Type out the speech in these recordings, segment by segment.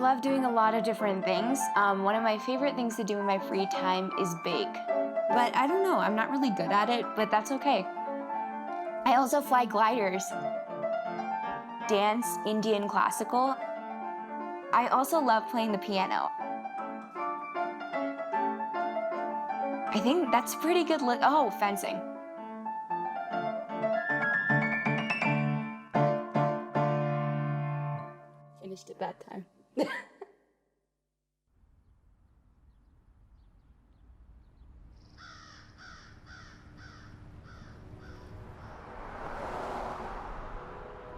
love doing a lot of different things. One of my favorite things to do in my free time is bake. But I don't know, I'm not really good at it, but that's okay. I also fly gliders, dance Indian classical. I also love playing the piano. I think that's pretty good. Oh, fencing. Finished at that time.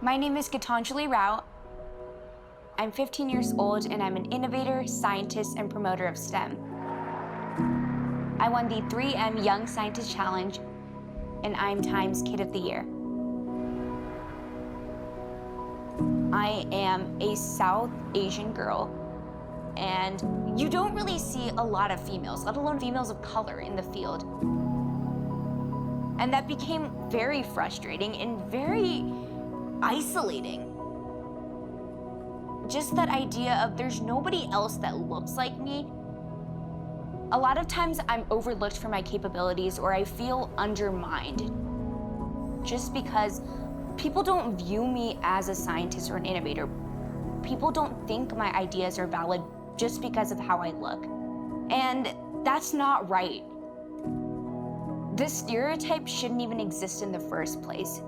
My name is Gitanjali Rao. I'm 15 years old and I'm an innovator, scientist, and promoter of STEM. I won the 3M Young Scientist Challenge and I'm Time's Kid of the Year. I am a South Asian girl and you don't really see a lot of females, let alone females of color in the field. And that became very frustrating and very isolating. Just that idea of there's nobody else that looks like me. A lot of times I'm overlooked for my capabilities or I feel undermined just because people don't view me as a scientist or an innovator. People don't think my ideas are valid just because of how I look. And that's not right. This stereotype shouldn't even exist in the first place.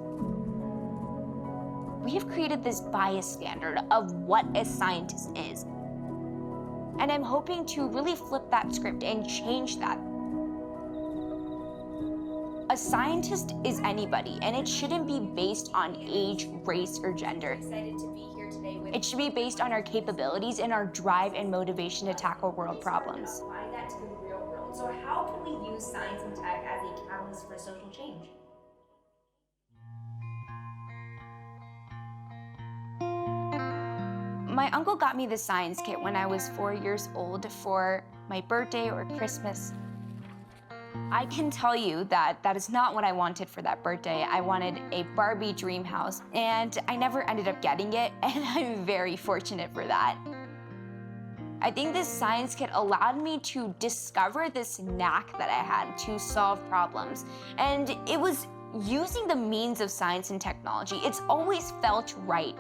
We have created this bias standard of what a scientist is. And I'm hoping to really flip that script and change that. A scientist is anybody, and it shouldn't be based on age, race, or gender. I'm excited to be here today with It should be based on our capabilities and our drive and motivation to tackle world problems. Apply that to the real world. So how can we use science and tech as a catalyst for social change? My uncle got me the science kit when I was 4 years old for my birthday or Christmas. I can tell you that that is not what I wanted for that birthday. I wanted a Barbie dream house, and I never ended up getting it, and I'm very fortunate for that. I think this science kit allowed me to discover this knack that I had to solve problems, and it was using the means of science and technology. It's always felt right.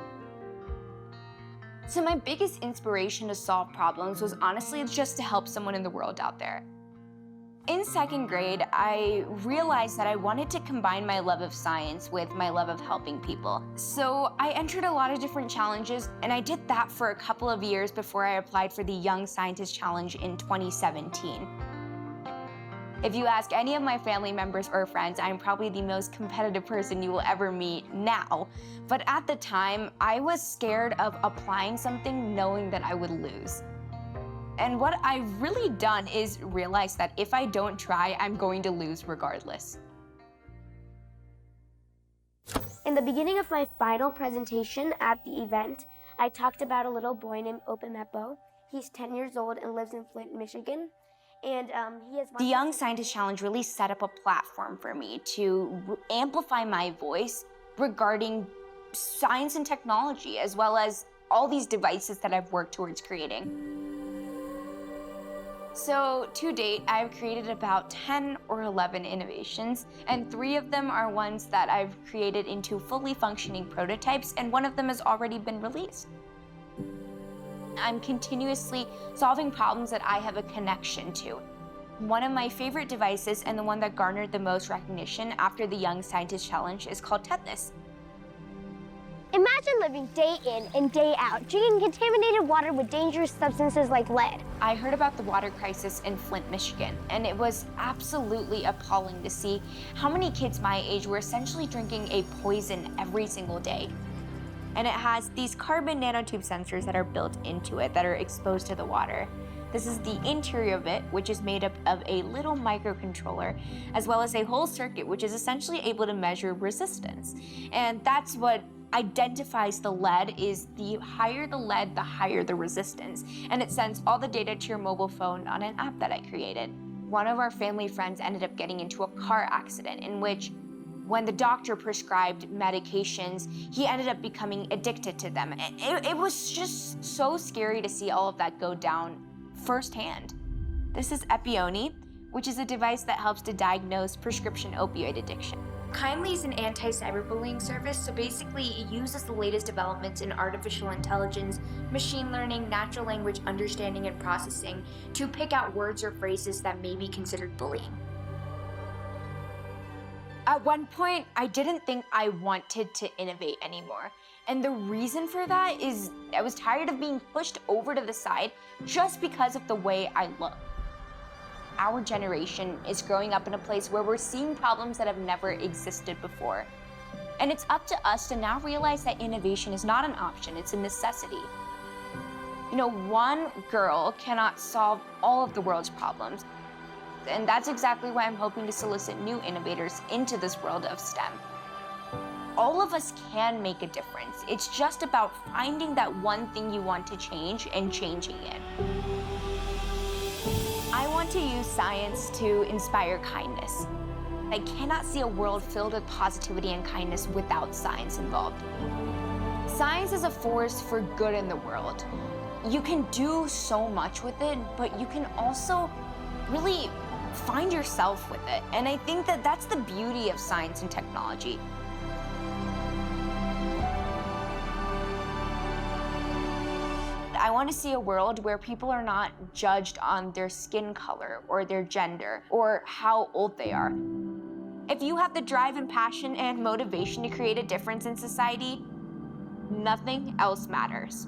So my biggest inspiration to solve problems was honestly just to help someone in the world out there. In second grade, I realized that I wanted to combine my love of science with my love of helping people. So I entered a lot of different challenges, and I did that for a couple of years before I applied for the Young Scientist Challenge in 2017. If you ask any of my family members or friends, I'm probably the most competitive person you will ever meet now. But at the time, I was scared of applying something knowing that I would lose. And what I've really done is realize that if I don't try, I'm going to lose regardless. In the beginning of my final presentation at the event, I talked about a little boy named Opemepo. He's 10 years old and lives in Flint, Michigan. And he has The Young Scientist Challenge really set up a platform for me to amplify my voice regarding science and technology, as well as all these devices that I've worked towards creating. So to date, I've created about 10 or 11 innovations, and 3 of them are ones that I've created into fully functioning prototypes, and one of them has already been released. I'm continuously solving problems that I have a connection to. One of my favorite devices, and the one that garnered the most recognition after the Young Scientist Challenge, is called Tetanus. Imagine living day in and day out, drinking contaminated water with dangerous substances like lead. I heard about the water crisis in Flint, Michigan, and it was absolutely appalling to see how many kids my age were essentially drinking a poison every single day. And it has these carbon nanotube sensors that are built into it that are exposed to the water. This is the interior of it, which is made up of a little microcontroller, as well as a whole circuit, which is essentially able to measure resistance. And that's what identifies the lead, is the higher the lead, the higher the resistance. And it sends all the data to your mobile phone on an app that I created. One of our family friends ended up getting into a car accident in which When the doctor prescribed medications, he ended up becoming addicted to them. It was just so scary to see all of that go down firsthand. This is Epione, which is a device that helps to diagnose prescription opioid addiction. Kindly is an anti-cyberbullying service, so basically it uses the latest developments in artificial intelligence, machine learning, natural language understanding and processing to pick out words or phrases that may be considered bullying. At one point, I didn't think I wanted to innovate anymore. And the reason for that is I was tired of being pushed over to the side just because of the way I look. Our generation is growing up in a place where we're seeing problems that have never existed before. And it's up to us to now realize that innovation is not an option, it's a necessity. You know, one girl cannot solve all of the world's problems. And that's exactly why I'm hoping to solicit new innovators into this world of STEM. All of us can make a difference. It's just about finding that one thing you want to change and changing it. I want to use science to inspire kindness. I cannot see a world filled with positivity and kindness without science involved. Science is a force for good in the world. You can do so much with it, but you can also really find yourself with it. And I think that that's the beauty of science and technology. I want to see a world where people are not judged on their skin color or their gender or how old they are. If you have the drive and passion and motivation to create a difference in society, nothing else matters.